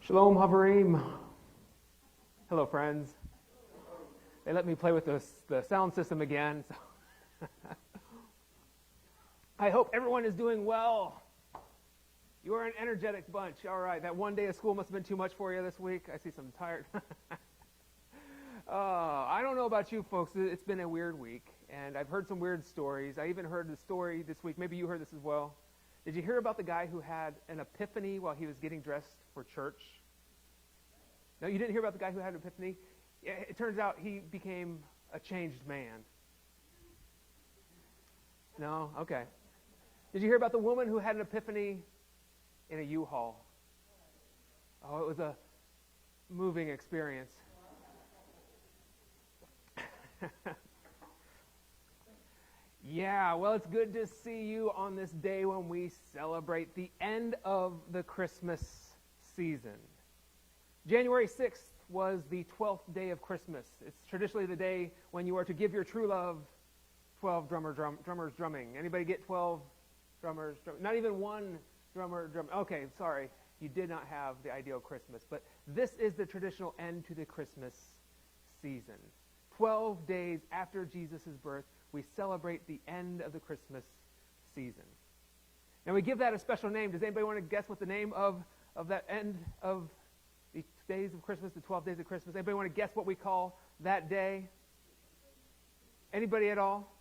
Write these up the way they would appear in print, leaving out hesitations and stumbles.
Shalom Havarim. Hello, friends. They let me play with the sound system again. So I hope everyone is doing well. You are an energetic bunch. All right, that one day of school must have been too much for you this week. I see some tired. I don't know about you folks. It's been a weird week, and I've heard some weird stories. I even heard the story this week. Maybe you heard this as well. Did you hear about the guy who had an epiphany while he was getting dressed for church? No, you didn't hear about the guy who had an epiphany? Yeah, it turns out he became a changed man. No? Okay. Did you hear about the woman who had an epiphany in a U-Haul? Oh, it was a moving experience. Yeah, well, it's good to see you on this day when we celebrate the end of the Christmas season. January 6th was the 12th day of Christmas. It's traditionally the day when you are to give your true love 12 drummers drumming. Anybody get 12 drummers? Not even one drummer. Okay, sorry. You did not have the ideal Christmas. But this is the traditional end to the Christmas season. 12 days after Jesus' birth, we celebrate the end of the Christmas season. And we give that a special name. Does anybody want to guess what the name of that end of the days of Christmas, the 12 days of Christmas? Anybody want to guess what we call that day? Anybody at all?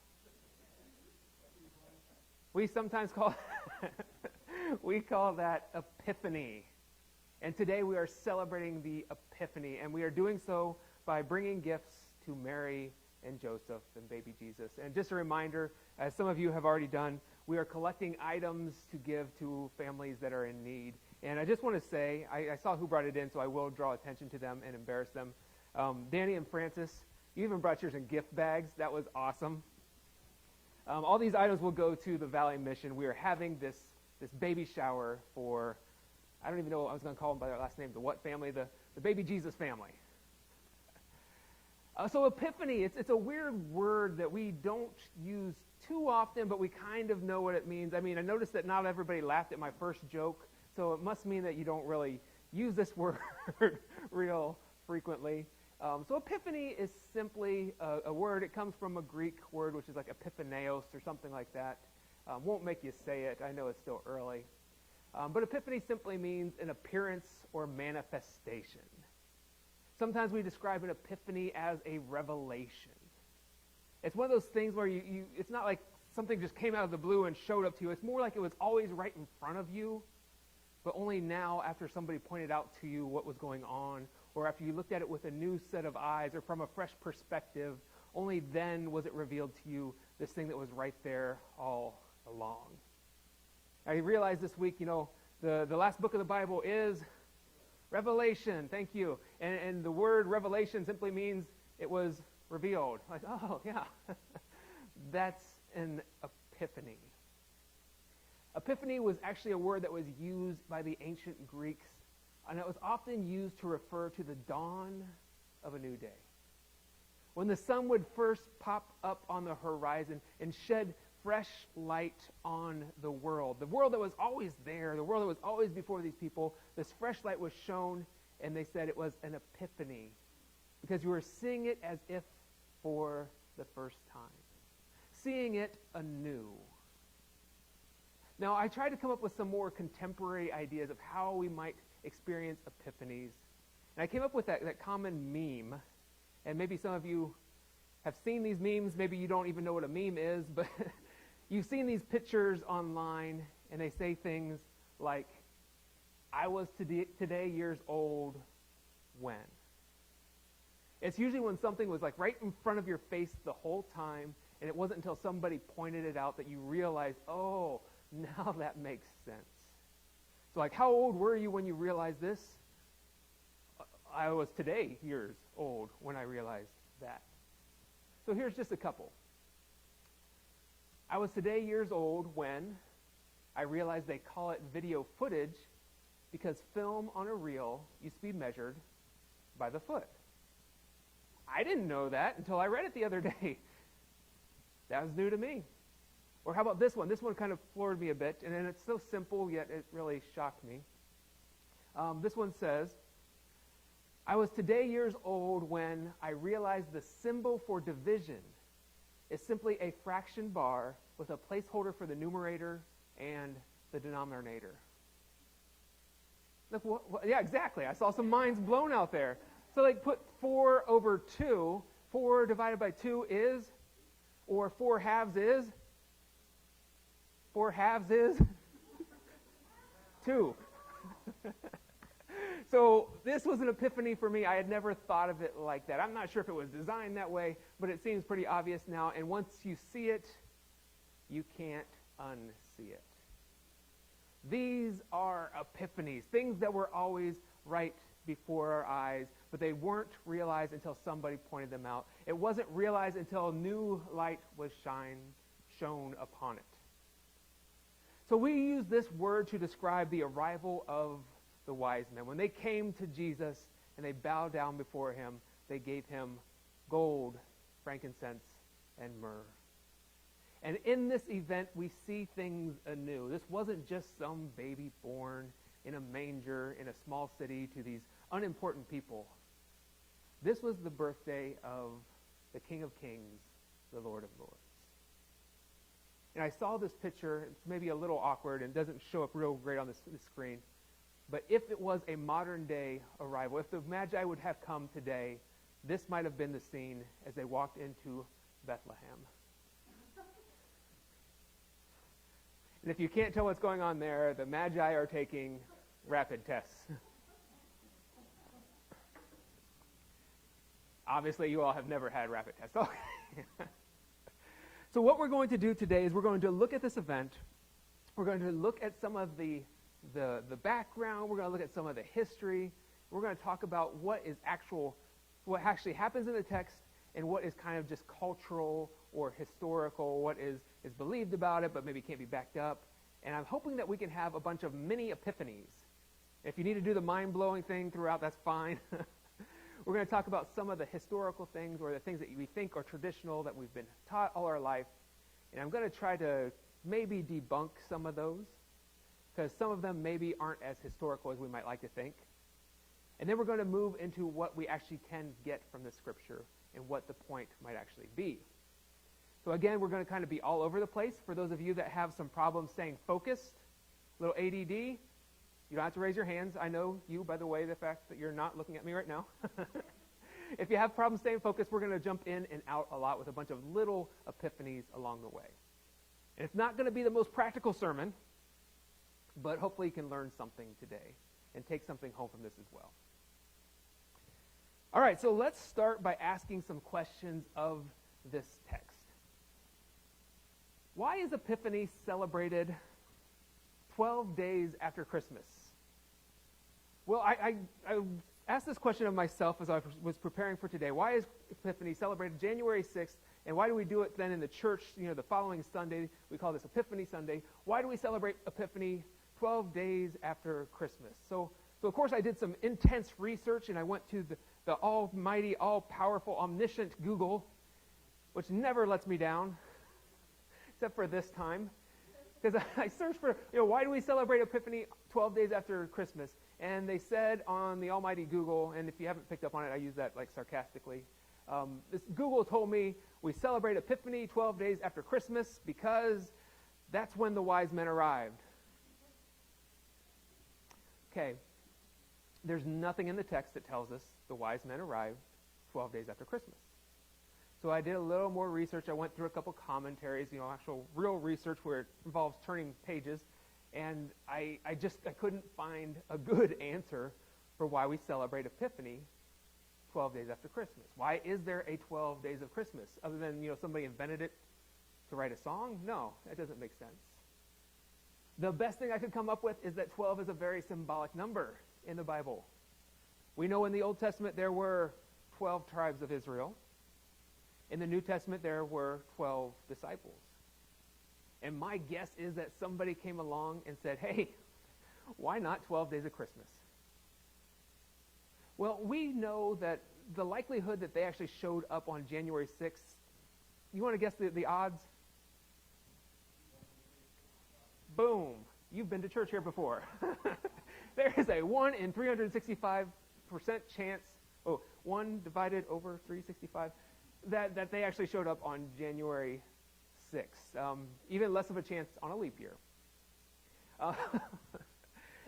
We sometimes call we call that Epiphany. And today we are celebrating the Epiphany, and we are doing so by bringing gifts to Mary and Joseph and baby Jesus. And just a reminder, as some of you have already done, we are collecting items to give to families that are in need. And I just want to say, I saw who brought it in, so I will draw attention to them and embarrass them. Danny and Francis, you even brought yours in gift bags. That was awesome. All these items will go to the Valley Mission. We are having this baby shower for, I don't even know what I was going to call them by their last name, the what family? The baby Jesus family. So Epiphany, it's a weird word that we don't use too often, but we kind of know what it means. I mean, I noticed that not everybody laughed at my first joke, so it must mean that you don't really use this word real frequently. So Epiphany is simply a word. It comes from a Greek word, which is like epiphaneos or something like that. Won't make you say it. I know it's still early. But Epiphany simply means an appearance or manifestation. Sometimes we describe an epiphany as a revelation. It's one of those things where it's not like something just came out of the blue and showed up to you. It's more like it was always right in front of you, but only now after somebody pointed out to you what was going on, or after you looked at it with a new set of eyes or from a fresh perspective, only then was it revealed to you this thing that was right there all along. I realized this week, the last book of the Bible is Revelation. Thank you. And the word revelation simply means it was revealed. Like, oh, yeah. That's an epiphany. Epiphany was actually a word that was used by the ancient Greeks, and it was often used to refer to the dawn of a new day. When the sun would first pop up on the horizon and shed fresh light on the world that was always there, the world that was always before these people, this fresh light was shown, and they said it was an epiphany because you were seeing it as if for the first time, seeing it anew. Now, I tried to come up with some more contemporary ideas of how we might experience epiphanies, and I came up with that common meme, and maybe some of you have seen these memes, maybe you don't even know what a meme is, but you've seen these pictures online, and they say things like, I was today years old when. It's usually when something was like right in front of your face the whole time, and it wasn't until somebody pointed it out that you realized, oh, now that makes sense. So like, how old were you when you realized this? I was today years old when I realized that. So here's just a couple. I was today years old when I realized they call it video footage because film on a reel used to be measured by the foot. I didn't know that until I read it the other day. That was new to me. Or how about this one? This one kind of floored me a bit, and it's so simple, yet it really shocked me. This one says, I was today years old when I realized the symbol for division is simply a fraction bar with a placeholder for the numerator and the denominator. Look, yeah, exactly. I saw some minds blown out there. So like put 4 over 2. 4 divided by 2 is, or 4 halves is. 4 halves is 2. So this was an epiphany for me. I had never thought of it like that. I'm not sure if it was designed that way, but it seems pretty obvious now. And once you see it, you can't unsee it. These are epiphanies, things that were always right before our eyes, but they weren't realized until somebody pointed them out. It wasn't realized until new light was shone upon it. So we use this word to describe the arrival of the wise men. When they came to Jesus and they bowed down before him, they gave him gold, frankincense, and myrrh. And in this event, we see things anew. This wasn't just some baby born in a manger in a small city to these unimportant people. This was the birthday of the King of Kings, the Lord of Lords. And I saw this picture. It's maybe a little awkward and doesn't show up real great on the screen. But if it was a modern day arrival, if the Magi would have come today, this might have been the scene as they walked into Bethlehem. And if you can't tell what's going on there, the Magi are taking rapid tests. Obviously, you all have never had rapid tests. So what we're going to do today is we're going to look at this event. We're going to look at some of the background. We're going to look at some of the history. We're going to talk about what actually happens in the text and what is kind of just cultural or historical, what is believed about it but maybe can't be backed up. And I'm hoping that we can have a bunch of mini epiphanies. If you need to do the mind-blowing thing throughout, that's fine. We're going to talk about some of the historical things or the things that we think are traditional that we've been taught all our life. And I'm going to try to maybe debunk some of those because some of them maybe aren't as historical as we might like to think. And then we're going to move into what we actually can get from the scripture and what the point might actually be. So again, we're going to kind of be all over the place. For those of you that have some problems staying focused, a little ADD, you don't have to raise your hands. I know you, by the way, the fact that you're not looking at me right now. If you have problems staying focused, we're going to jump in and out a lot with a bunch of little epiphanies along the way. And it's not going to be the most practical sermon, but hopefully you can learn something today and take something home from this as well. All right, so let's start by asking some questions of this text. Why is Epiphany celebrated 12 days after Christmas? Well, I asked this question of myself as I was preparing for today. Why is Epiphany celebrated January 6th, and why do we do it then in the church, the following Sunday? We call this Epiphany Sunday. Why do we celebrate Epiphany 12 days after Christmas? So of course, I did some intense research, and I went to the almighty, all-powerful, omniscient Google, which never lets me down, except for this time. Because I searched for, why do we celebrate Epiphany 12 days after Christmas? And they said on the almighty Google, and if you haven't picked up on it, I use that like sarcastically. This Google told me we celebrate Epiphany 12 days after Christmas because that's when the wise men arrived. Okay, there's nothing in the text that tells us the wise men arrived 12 days after Christmas. So I did a little more research. I went through a couple commentaries, actual real research where it involves turning pages. And I couldn't find a good answer for why we celebrate Epiphany 12 days after Christmas. Why is there a 12 days of Christmas? Other than, somebody invented it to write a song? No, that doesn't make sense. The best thing I could come up with is that 12 is a very symbolic number in the Bible. We know in the Old Testament there were 12 tribes of Israel. In the New Testament, there were 12 disciples. And my guess is that somebody came along and said, hey, why not 12 days of Christmas? Well, we know that the likelihood that they actually showed up on January 6th, you want to guess the odds? Boom. You've been to church here before. There is a 1 in 365% chance, 1 divided over 365, that they actually showed up on January 6th. Even less of a chance on a leap year.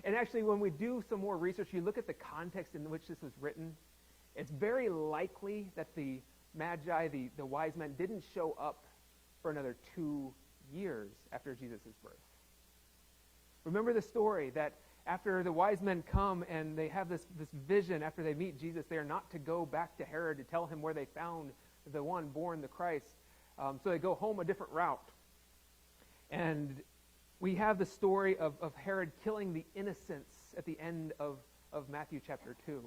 And actually, when we do some more research, you look at the context in which this was written, it's very likely that the Magi, the wise men, didn't show up for another 2 years after Jesus' birth. Remember the story that after the wise men come and they have this vision after they meet Jesus, they are not to go back to Herod to tell him where they found the one born, the Christ. So they go home a different route. And we have the story of Herod killing the innocents at the end of Matthew chapter 2.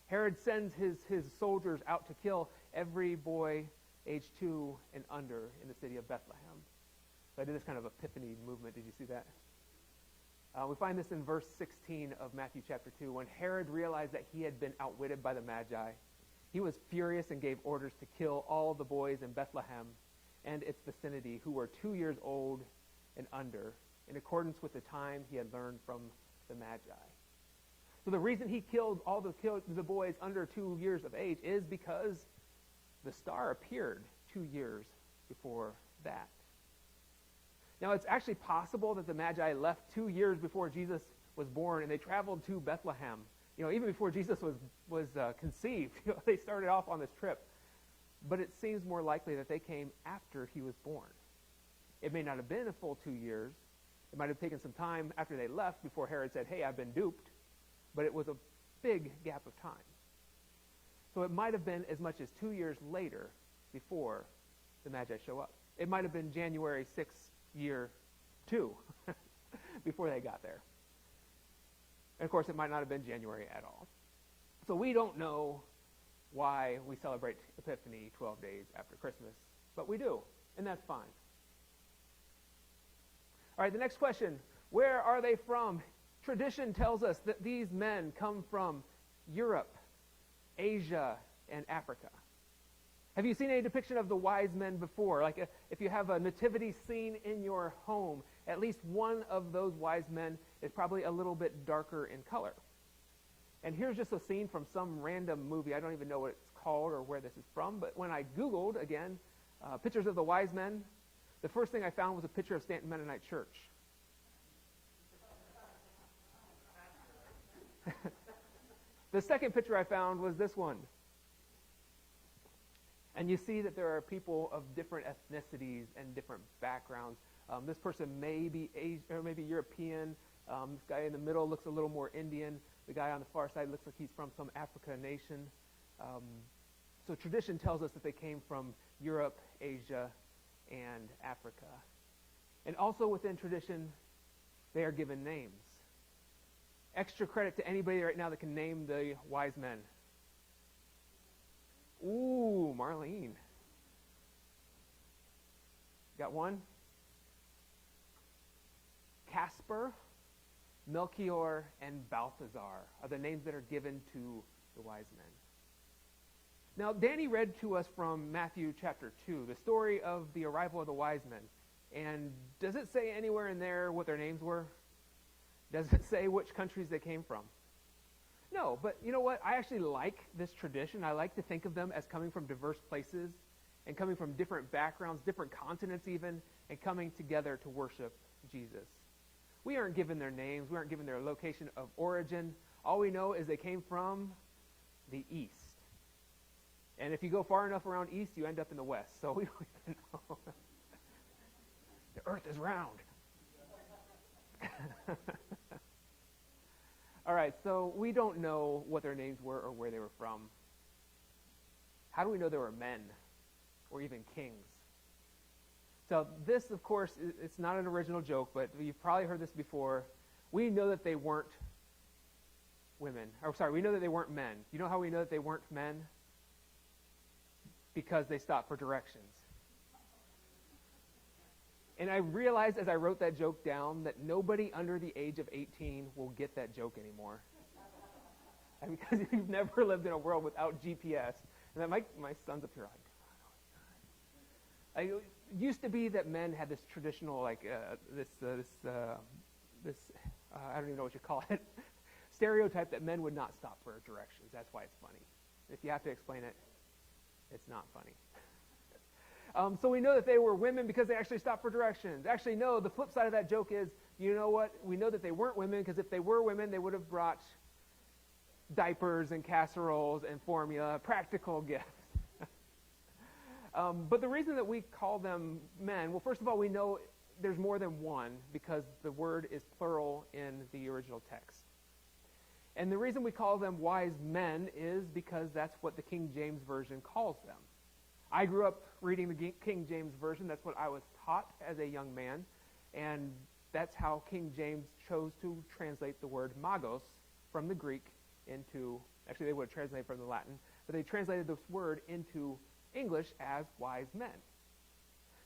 Herod sends his soldiers out to kill every boy age 2 and under in the city of Bethlehem. So I did this kind of Epiphany movement. Did you see that? We find this in verse 16 of Matthew chapter 2. When Herod realized that he had been outwitted by the Magi, he was furious and gave orders to kill all the boys in Bethlehem and its vicinity who were 2 years old and under, in accordance with the time he had learned from the Magi. So the reason he killed all the boys under 2 years of age is because the star appeared 2 years before that. Now, it's actually possible that the Magi left 2 years before Jesus was born, and they traveled to Bethlehem. Even before Jesus was conceived, they started off on this trip. But it seems more likely that they came after he was born. It may not have been a full 2 years. It might have taken some time after they left before Herod said, "Hey, I've been duped." But it was a big gap of time. So it might have been as much as 2 years later before the Magi show up. It might have been January 6th, year 2 before they got there. And of course, it might not have been January at all. So we don't know why we celebrate Epiphany 12 days after Christmas, but we do, and that's fine. All right, the next question, where are they from? Tradition tells us that these men come from Europe, Asia, and Africa. Have you seen any depiction of the wise men before? Like if you have a nativity scene in your home, at least one of those wise men is probably a little bit darker in color. And here's just a scene from some random movie. I don't even know what it's called or where this is from, but when I Googled, again, pictures of the wise men, the first thing I found was a picture of Stanton Mennonite Church. The second picture I found was this one. And you see that there are people of different ethnicities and different backgrounds. This person may be Asian or maybe European. This guy in the middle looks a little more Indian. The guy on the far side looks like he's from some African nation. So tradition tells us that they came from Europe, Asia, and Africa. And also within tradition, they are given names. Extra credit to anybody right now that can name the wise men. Ooh, Marlene. Got one? Casper, Melchior, and Balthazar are the names that are given to the wise men. Now, Danny read to us from Matthew chapter 2, the story of the arrival of the wise men. And does it say anywhere in there what their names were? Does it say which countries they came from? No, but you know what? I actually like this tradition. I like to think of them as coming from diverse places and coming from different backgrounds, different continents even, and coming together to worship Jesus. We aren't given their names. We aren't given their location of origin. All we know is they came from the east. And if you go far enough around east, you end up in the west. So we don't even know. The earth is round. All right, so we don't know what their names were or where they were from. How do we know they were men or even kings? So this, of course, it's not an original joke, but you've probably heard this before. We know that they weren't women. Or sorry, we know that they weren't men. You know how we know that they weren't men? Because they stopped for directions. And I realized as I wrote that joke down that nobody under the age of 18 will get that joke anymore. Because you've never lived in a world without GPS. And then my son's up here like, it used to be that men had this traditional, like, I don't even know what you call it, stereotype that men would not stop for directions. That's why it's funny. If you have to explain it, it's not funny. So we know that they were women because they actually stopped for directions. Actually, no, the flip side of that joke is, you know what? We know that they weren't women because if they were women, they would have brought diapers and casseroles and formula, practical gifts. But the reason that we call them men, well, first of all, we know there's more than one because the word is plural in the original text. And the reason we call them wise men is because that's what the King James Version calls them. I grew up reading the King James Version. That's what I was taught as a young man. And that's how King James chose to translate the word magos from the Greek into, actually they would have translated from the Latin, but they translated this word into English as wise men.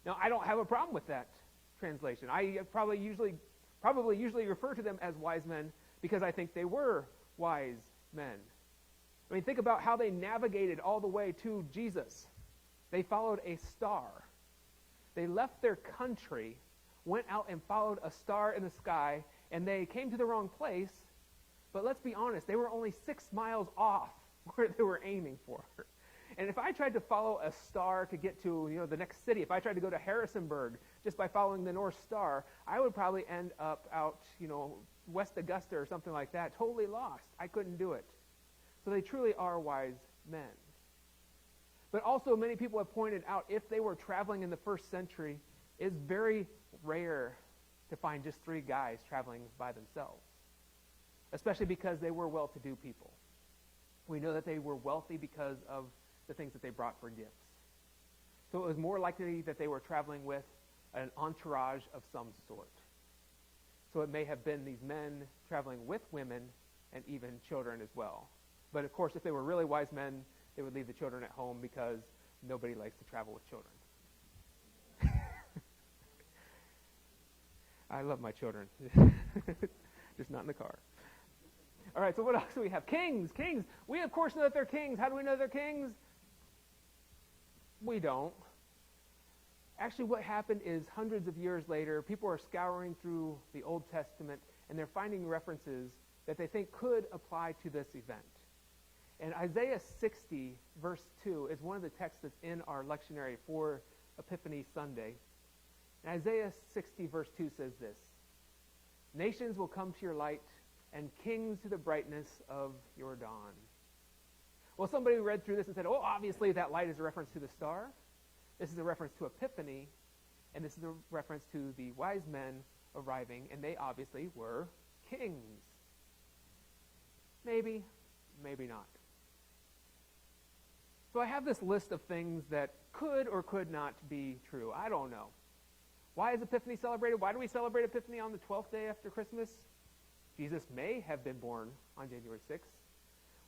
Now, I don't have a problem with that translation. I probably usually refer to them as wise men because I think they were wise men. I mean, think about how they navigated all the way to Jesus. They followed a star. They left their country, went out and followed a star in the sky, and they came to the wrong place. But let's be honest, they were only 6 miles off where they were aiming for. And if I tried to follow a star to get to, the next city, if I tried to go to Harrisonburg just by following the North Star, I would probably end up out, West Augusta or something like that, totally lost. I couldn't do it. So they truly are wise men. But also many people have pointed out if they were traveling in the first century, it's very rare to find just 3 guys traveling by themselves, especially because they were well-to-do people. We know that they were wealthy because of the things that they brought for gifts. So it was more likely that they were traveling with an entourage of some sort. So it may have been these men traveling with women and even children as well. But of course, if they were really wise men, they would leave the children at home because nobody likes to travel with children. I love my children. Just not in the car. All right, so what else do we have? Kings. Kings. We, of course, know that they're kings. How do we know they're kings? We don't. Actually, what happened is hundreds of years later, people are scouring through the Old Testament, and they're finding references that they think could apply to this event. And Isaiah 60, verse 2, is one of the texts that's in our lectionary for Epiphany Sunday. And Isaiah 60, verse 2 says this: "Nations will come to your light, and kings to the brightness of your dawn." Well, somebody read through this and said, oh, obviously that light is a reference to the star. This is a reference to Epiphany, and this is a reference to the wise men arriving, and they obviously were kings. Maybe, maybe not. So I have this list of things that could or could not be true. I don't know. Why is Epiphany celebrated? Why do we celebrate Epiphany on the 12th day after Christmas? Jesus may have been born on January 6th.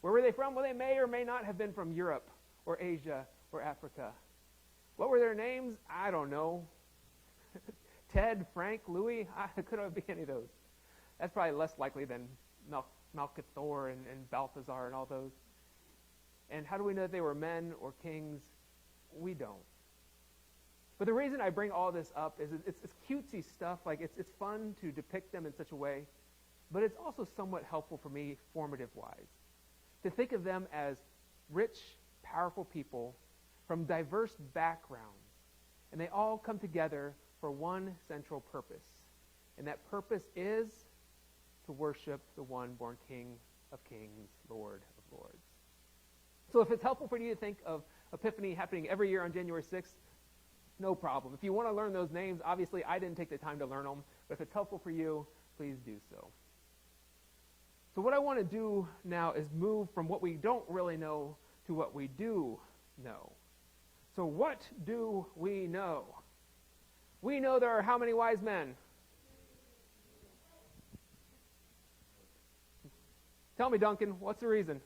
Where were they from? Well, they may or may not have been from Europe or Asia or Africa. What were their names? I don't know. Ted, Frank, Louis? It could have been any of those. That's probably less likely than Melchior and Balthazar and all those. And how do we know that they were men or kings? We don't. But the reason I bring all this up is it's cutesy stuff. Like it's fun to depict them in such a way, but it's also somewhat helpful for me, formative-wise, to think of them as rich, powerful people from diverse backgrounds, and they all come together for one central purpose, and that purpose is to worship the one born King of Kings, Lord of Lords. So if it's helpful for you to think of Epiphany happening every year on January 6th, no problem. If you want to learn those names, obviously I didn't take the time to learn them, but if it's helpful for you, please do so. So what I want to do now is move from what we don't really know to what we do know. So what do we know? We know there are how many wise men? Tell me, Duncan, what's the reason?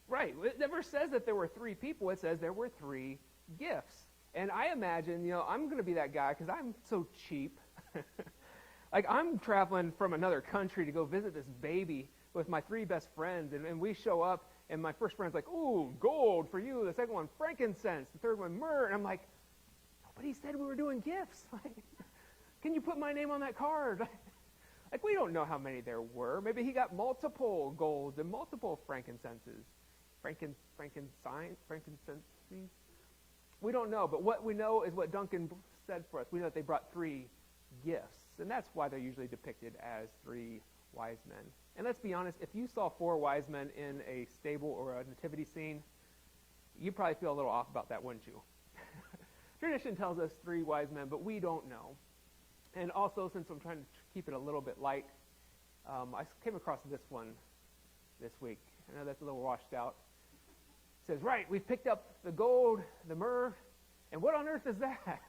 Right. It never says that there were 3 people. It says there were 3 gifts. And I imagine, I'm going to be that guy because I'm so cheap. Like, I'm traveling from another country to go visit this baby with my 3 best friends, and we show up, And my first friend's like, ooh, gold for you. The second one, frankincense. The third one, myrrh. And I'm like, nobody said we were doing gifts. Can you put my name on that card? Like, we don't know how many there were. Maybe he got multiple golds and multiple frankincenses. Frankincense? We don't know. But what we know is what Duncan said for us. We know that they brought 3 gifts. And that's why they're usually depicted as 3 wise men. And let's be honest, if you saw 4 wise men in a stable or a nativity scene, you'd probably feel a little off about that, wouldn't you? Tradition tells us 3 wise men, but we don't know. And also, since I'm trying to keep it a little bit light, I came across this one this week. I know that's a little washed out. It says, right, we've picked up the gold, the myrrh, and what on earth is that?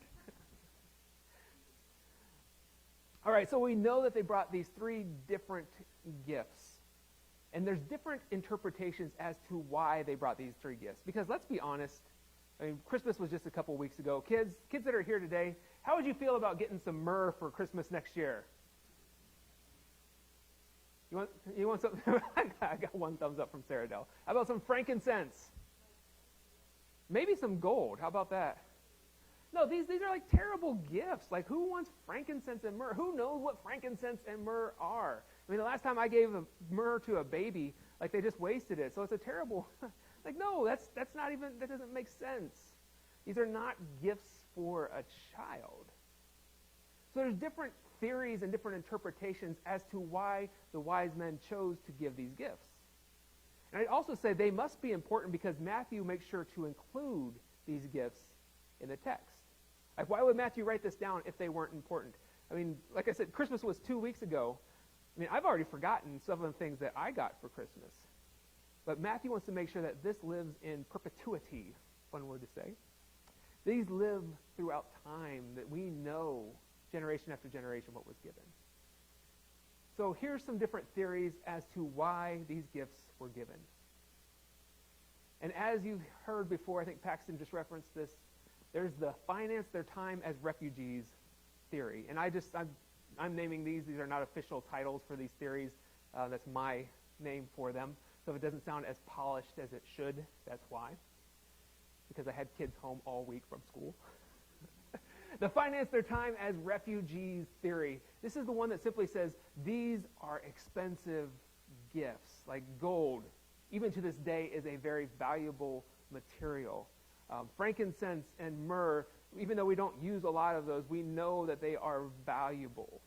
All right, so we know that they brought these 3 different gifts. And there's different interpretations as to why they brought these 3 gifts. Because let's be honest, I mean, Christmas was just a couple weeks ago. Kids that are here today, how would you feel about getting some myrrh for Christmas next year? You want something? I got 1 thumbs up from Sarah Dell. How about some frankincense? Maybe some gold. How about that? No, these are like terrible gifts. Like, who wants frankincense and myrrh? Who knows what frankincense and myrrh are? I mean, the last time I gave a myrrh to a baby, like, they just wasted it. So it's a terrible, like, no, that's not even, that doesn't make sense. These are not gifts for a child. So there's different theories and different interpretations as to why the wise men chose to give these gifts. And I'd also say they must be important because Matthew makes sure to include these gifts in the text. Like, why would Matthew write this down if they weren't important? I mean, like I said, Christmas was 2 weeks ago. I mean, I've already forgotten some of the things that I got for Christmas. But Matthew wants to make sure that this lives in perpetuity, fun word to say. These live throughout time, that we know generation after generation what was given. So here's some different theories as to why these gifts were given. And as you've heard before, I think Paxton just referenced this, there's the finance their time as refugees theory. And I'm naming these. These are not official titles for these theories. That's my name for them. So if it doesn't sound as polished as it should, that's why. Because I had kids home all week from school. The finance their time as refugees theory. This is the one that simply says, these are expensive gifts, like gold. Even to this day is a very valuable material. Frankincense and myrrh, even though we don't use a lot of those, we know that they are valuable.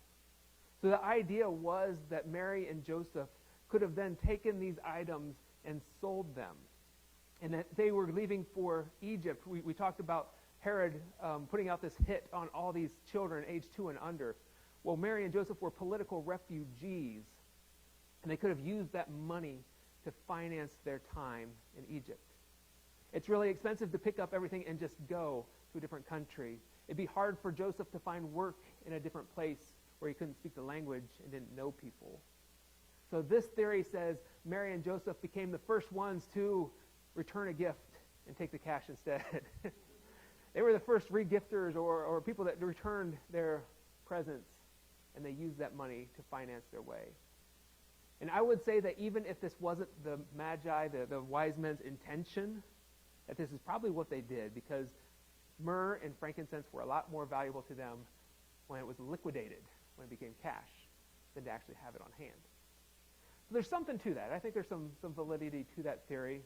So the idea was that Mary and Joseph could have then taken these items and sold them, and that they were leaving for Egypt. We talked about Herod putting out this hit on all these children age 2 and under. Well, Mary and Joseph were political refugees, and they could have used that money to finance their time in Egypt. It's really expensive to pick up everything and just go to a different country. It'd be hard for Joseph to find work in a different place where he couldn't speak the language and didn't know people. So this theory says Mary and Joseph became the first ones to return a gift and take the cash instead. They were the first regifters or people that returned their presents, and they used that money to finance their way. And I would say that even if this wasn't the Magi, the wise men's intention, that this is probably what they did, because myrrh and frankincense were a lot more valuable to them when it was liquidated, when it became cash, than to actually have it on hand. So there's something to that. I think there's some validity to that theory,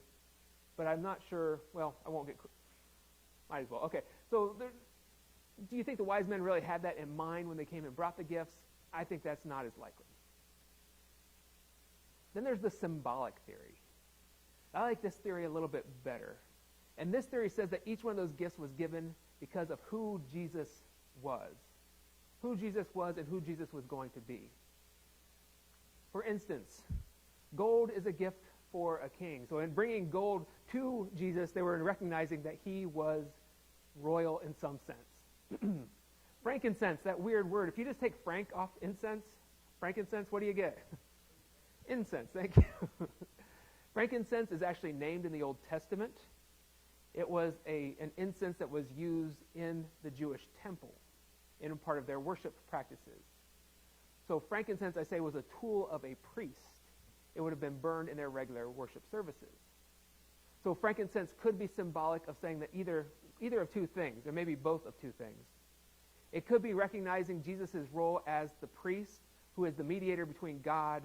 but I'm not sure. Well, I won't get. Might as well. Okay. So do you think the wise men really had that in mind when they came and brought the gifts? I think that's not as likely. Then there's the symbolic theory. I like this theory a little bit better. And this theory says that each one of those gifts was given because of who Jesus was. Who Jesus was and who Jesus was going to be. For instance, gold is a gift for a king. So in bringing gold to Jesus, they were recognizing that he was royal in some sense. Frankincense, that weird word. If you just take frank off frankincense, what do you get? Incense, thank you. Frankincense is actually named in the Old Testament. It was an incense that was used in the Jewish temple in a part of their worship practices. So frankincense, I say, was a tool of a priest. It would have been burned in their regular worship services. So frankincense could be symbolic of saying that either of two things, or maybe both of two things. It could be recognizing Jesus' role as the priest who is the mediator between God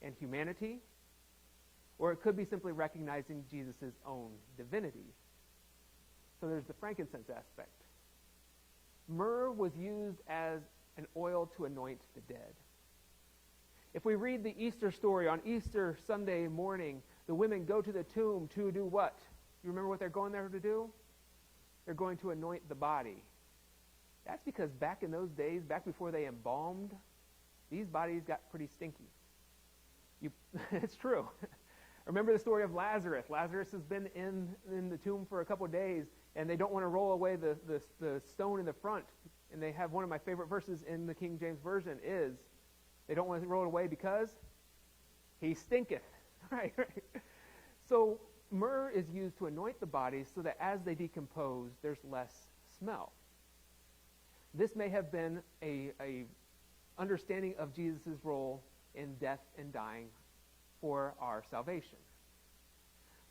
and humanity, or it could be simply recognizing Jesus' own divinity. So there's the frankincense aspect. Myrrh was used as an oil to anoint the dead. If we read the Easter story, on Easter Sunday morning, the women go to the tomb to do what? You remember what they're going there to do? They're going to anoint the body. That's because back in those days, back before they embalmed, these bodies got pretty stinky. It's true. Remember the story of Lazarus. Lazarus has been in the tomb for a couple of days, and they don't want to roll away the stone in the front. And they have one of my favorite verses in the King James Version is, they don't want to roll it away because he stinketh. Right. So myrrh is used to anoint the bodies so that as they decompose, there's less smell. This may have been a understanding of Jesus' role in death and dying for our salvation.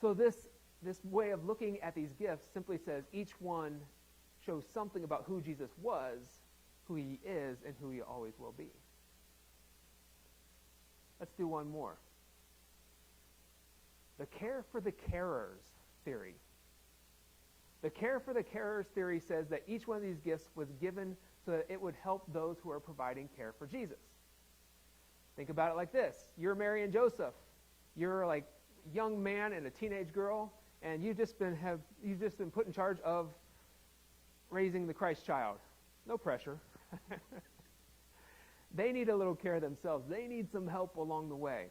So this way of looking at these gifts simply says each one shows something about who Jesus was, who he is, and who he always will be. Let's do one more. The care for the carers theory. The care for the carers theory says that each one of these gifts was given so that it would help those who are providing care for Jesus. Think about it like this. You're Mary and Joseph. You're like a young man and a teenage girl, and you've just been put in charge of raising the Christ child. No pressure. They need a little care themselves. They need some help along the way.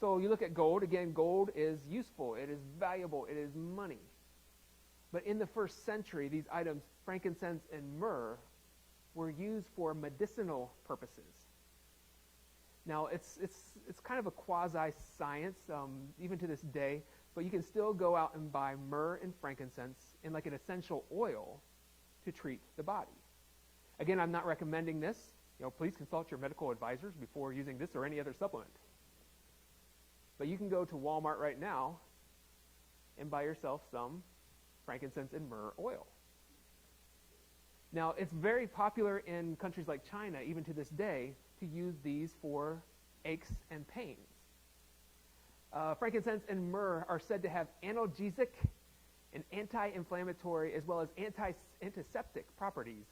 So you look at gold. Again, gold is useful. It is valuable. It is money. But in the first century, these items, frankincense and myrrh, were used for medicinal purposes. Now, it's kind of a quasi-science, even to this day, but you can still go out and buy myrrh and frankincense in like an essential oil to treat the body. Again, I'm not recommending this. Please consult your medical advisors before using this or any other supplement. But you can go to Walmart right now and buy yourself some frankincense and myrrh oil. Now, it's very popular in countries like China, even to this day, to use these for aches and pains. Frankincense and myrrh are said to have analgesic and anti-inflammatory as well as antiseptic properties.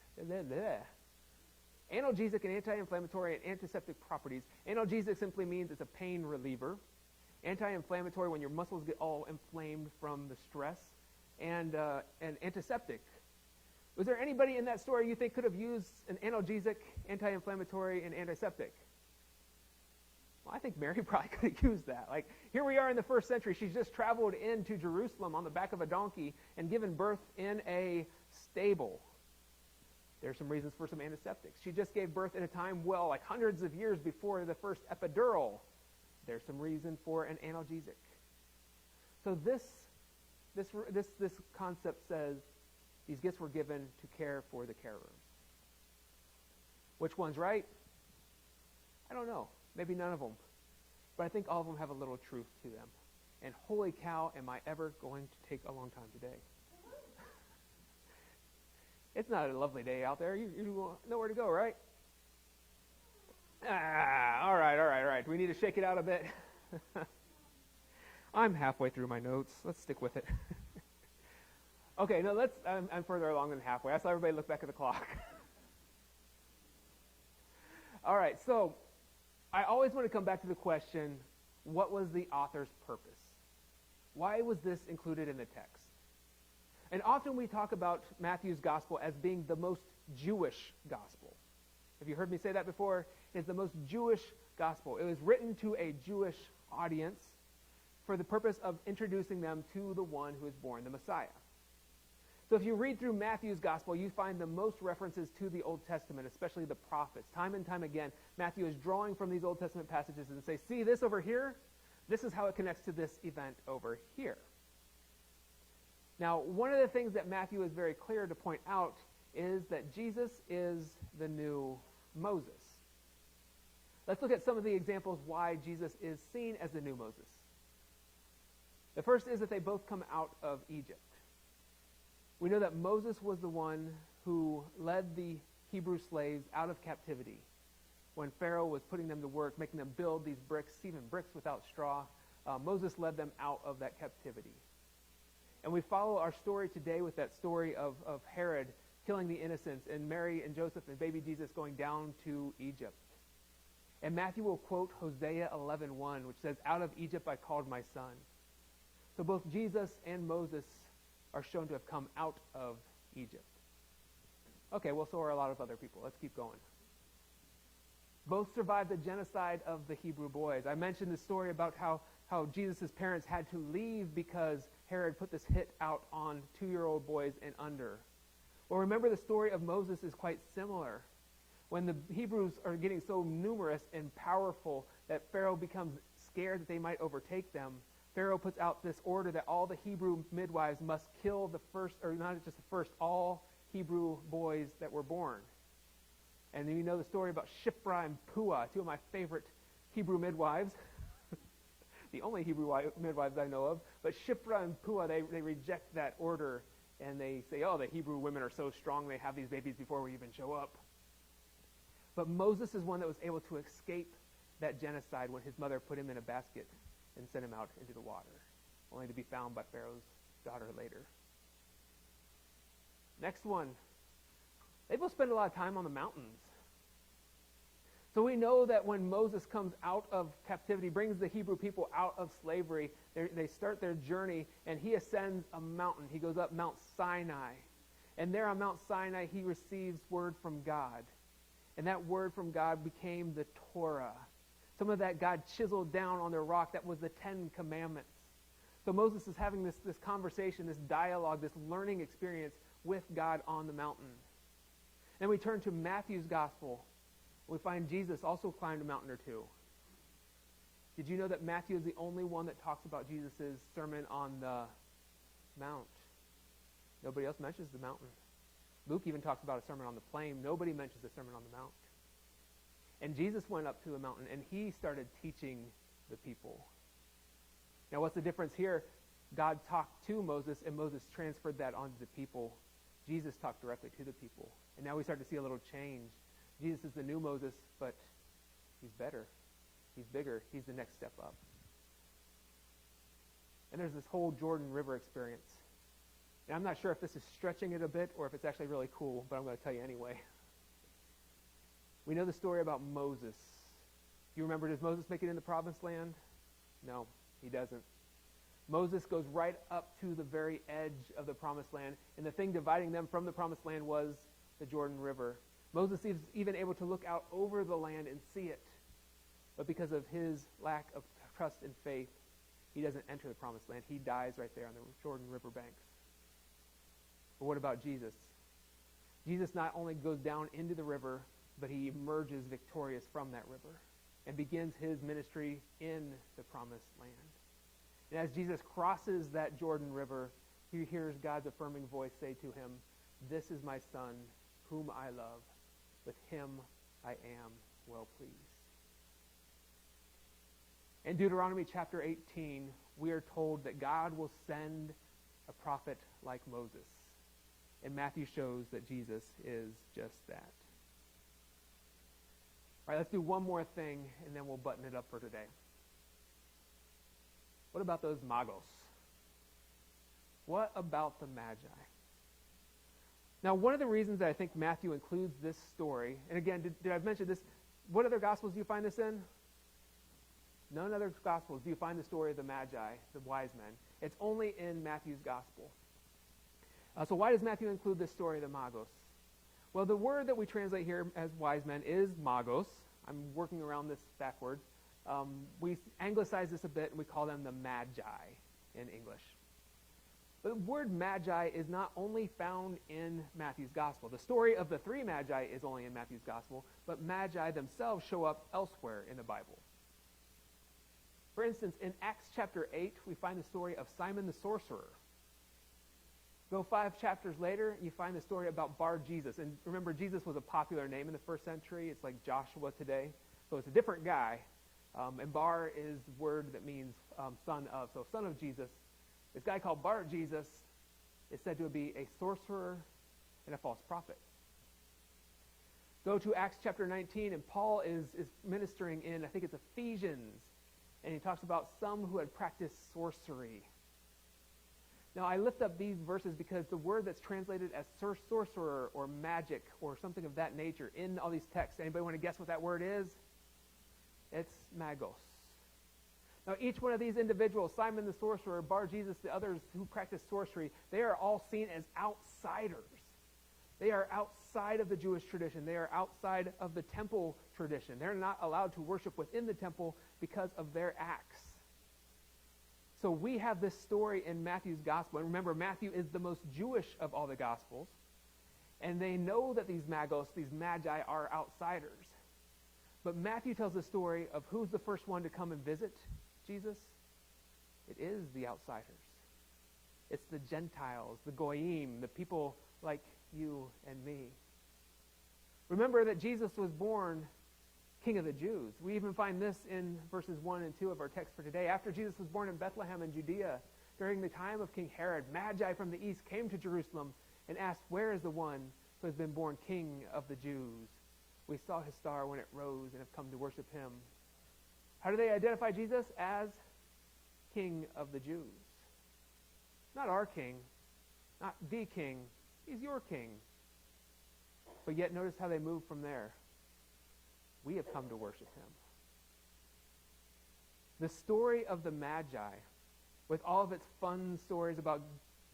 Analgesic and anti-inflammatory and antiseptic properties. Analgesic simply means it's a pain reliever. Anti-inflammatory when your muscles get all inflamed from the stress. And antiseptic. Was there anybody in that story you think could have used an analgesic, anti-inflammatory, and antiseptic? Well, I think Mary probably could have used that. Like, here we are in the first century. She's just traveled into Jerusalem on the back of a donkey and given birth in a stable. There's some reasons for some antiseptics. She just gave birth in a time, like hundreds of years before the first epidural. There's some reason for an analgesic. So this concept says these gifts were given to care for the carers. Which one's right? I don't know. Maybe none of them. But I think all of them have a little truth to them. And holy cow, am I ever going to take a long time today. It's not a lovely day out there. You know where to go, right? All right. We need to shake it out a bit. I'm halfway through my notes. Let's stick with it. Okay, no, I'm further along than halfway. I saw everybody look back at the clock. All right, so I always want to come back to the question, what was the author's purpose? Why was this included in the text? And often we talk about Matthew's gospel as being the most Jewish gospel. Have you heard me say that before? It's the most Jewish gospel. It was written to a Jewish audience for the purpose of introducing them to the one who is born, the Messiah. So if you read through Matthew's gospel, you find the most references to the Old Testament, especially the prophets. Time and time again, Matthew is drawing from these Old Testament passages and say, see this over here? This is how it connects to this event over here. Now, one of the things that Matthew is very clear to point out is that Jesus is the new Moses. Let's look at some of the examples why Jesus is seen as the new Moses. The first is that they both come out of Egypt. We know that Moses was the one who led the Hebrew slaves out of captivity when Pharaoh was putting them to work, making them build these bricks, even bricks without straw. Moses led them out of that captivity. And we follow our story today with that story of Herod killing the innocents and Mary and Joseph and baby Jesus going down to Egypt. And Matthew will quote Hosea 11:1, which says, "Out of Egypt I called my son." So both Jesus and Moses are shown to have come out of Egypt. Okay, well, so are a lot of other people. Let's keep going. Both survived the genocide of the Hebrew boys. I mentioned the story about how Jesus' parents had to leave because Herod put this hit out on 2-year-old boys and under. Well, remember the story of Moses is quite similar. When the Hebrews are getting so numerous and powerful that Pharaoh becomes scared that they might overtake them, Pharaoh puts out this order that all the Hebrew midwives must kill the first, or not just the first, all Hebrew boys that were born. And you know the story about Shiphrah and Puah, two of my favorite Hebrew midwives. The only Hebrew midwives I know of. But Shiphrah and Puah, they reject that order. And they say, oh, the Hebrew women are so strong, they have these babies before we even show up. But Moses is one that was able to escape that genocide when his mother put him in a basket and sent him out into the water, only to be found by Pharaoh's daughter later. Next one. They both spend a lot of time on the mountains. So we know that when Moses comes out of captivity, brings the Hebrew people out of slavery, they start their journey, and he ascends a mountain. He goes up Mount Sinai. And there on Mount Sinai, he receives word from God. And that word from God became the Torah. Some of that God chiseled down on the rock. That was the 10 Commandments. So Moses is having this conversation, this dialogue, this learning experience with God on the mountain. Then we turn to Matthew's gospel. We find Jesus also climbed a mountain or two. Did you know that Matthew is the only one that talks about Jesus' sermon on the mount? Nobody else mentions the mountain. Luke even talks about a sermon on the plain. Nobody mentions the sermon on the mount. And Jesus went up to the mountain and he started teaching the people. Now what's the difference here? God talked to Moses and Moses transferred that onto the people. Jesus talked directly to the people. And now we start to see a little change. Jesus is the new Moses, but he's better. He's bigger. He's the next step up. And there's this whole Jordan River experience. And I'm not sure if this is stretching it a bit or if it's actually really cool, but I'm going to tell you anyway. We know the story about Moses. Do you remember, does Moses make it in the promised land? No, he doesn't. Moses goes right up to the very edge of the promised land, and the thing dividing them from the promised land was the Jordan River. Moses is even able to look out over the land and see it. But because of his lack of trust and faith, he doesn't enter the promised land. He dies right there on the Jordan River banks. But what about Jesus? Jesus not only goes down into the river, but he emerges victorious from that river and begins his ministry in the promised land. And as Jesus crosses that Jordan River, he hears God's affirming voice say to him, "This is my son, whom I love. With him I am well pleased." In Deuteronomy chapter 18, we are told that God will send a prophet like Moses. And Matthew shows that Jesus is just that. All right, let's do one more thing, and then we'll button it up for today. What about those magos? What about the Magi? Now, one of the reasons that I think Matthew includes this story, and again, did I mention this? What other Gospels do you find this in? None other Gospels do you find the story of the Magi, the wise men. It's only in Matthew's Gospel. So why does Matthew include this story of the magos? Well, the word that we translate here as wise men is magos. I'm working around this backwards. We anglicize this a bit, and we call them the Magi in English. But the word Magi is not only found in Matthew's Gospel. The story of the 3 Magi is only in Matthew's Gospel, but Magi themselves show up elsewhere in the Bible. For instance, in Acts chapter 8, we find the story of Simon the sorcerer. Go 5 chapters later, you find the story about Bar Jesus. And remember, Jesus was a popular name in the first century. It's like Joshua today. So it's a different guy. And Bar is the word that means son of. So son of Jesus This guy called Bar Jesus is said to be a sorcerer and a false prophet. Go to Acts chapter 19, and Paul is ministering in, I think it's Ephesians, and he talks about some who had practiced sorcery. Now, I lift up these verses because the word that's translated as sorcerer or magic or something of that nature in all these texts, anybody want to guess what that word is? It's magos. Now, each one of these individuals, Simon the sorcerer, Bar Jesus, the others who practice sorcery, they are all seen as outsiders. They are outside of the Jewish tradition. They are outside of the temple tradition. They're not allowed to worship within the temple because of their acts. So we have this story in Matthew's gospel. And remember, Matthew is the most Jewish of all the gospels. And they know that these magos, these magi, are outsiders. But Matthew tells the story of who's the first one to come and visit Jesus. It is the outsiders. It's the Gentiles, the goyim, the people like you and me. Remember that Jesus was born King of the Jews. We even find this in verses 1 and 2 of our text for today. After Jesus was born in Bethlehem in Judea, during the time of King Herod, Magi from the east came to Jerusalem and asked, "Where is the one who has been born King of the Jews? We saw his star when it rose and have come to worship him." How do they identify Jesus? As King of the Jews. Not our king, not the king. He's your king. But yet notice how they move from there. We have come to worship him. The story of the Magi, with all of its fun stories about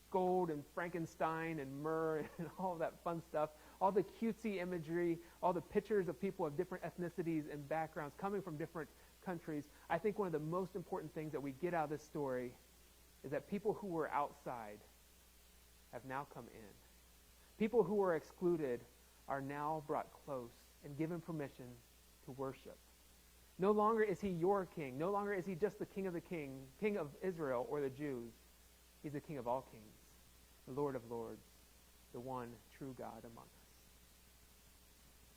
gold and Frankenstein and myrrh and all of that fun stuff, all the cutesy imagery, all the pictures of people of different ethnicities and backgrounds coming from different countries, I think one of the most important things that we get out of this story is that people who were outside have now come in. People who were excluded are now brought close and given permission to worship. No longer is he your king. No longer is he just the king of the king, king of Israel or the Jews. He's the king of all kings, the Lord of lords, the one true God among us.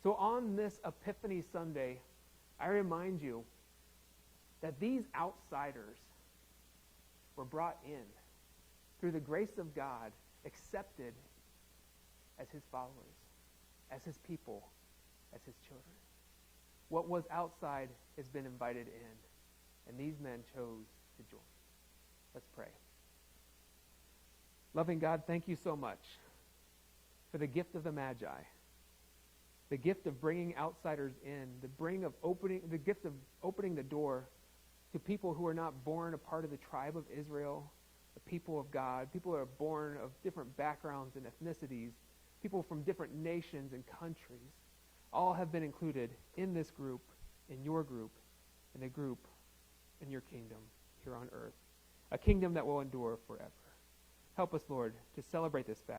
So on this Epiphany Sunday, I remind you that these outsiders were brought in through the grace of God, accepted as his followers, as his people, as his children. What was outside has been invited in, and these men chose to join. Let's pray. Loving God, thank you so much for the gift of the Magi, the gift of bringing outsiders in, the gift of opening the door to people who are not born a part of the tribe of Israel, the people of God, people who are born of different backgrounds and ethnicities, people from different nations and countries. All have been included in this group, in your group, in a group in your kingdom here on earth, a kingdom that will endure forever. Help us, Lord, to celebrate this fact.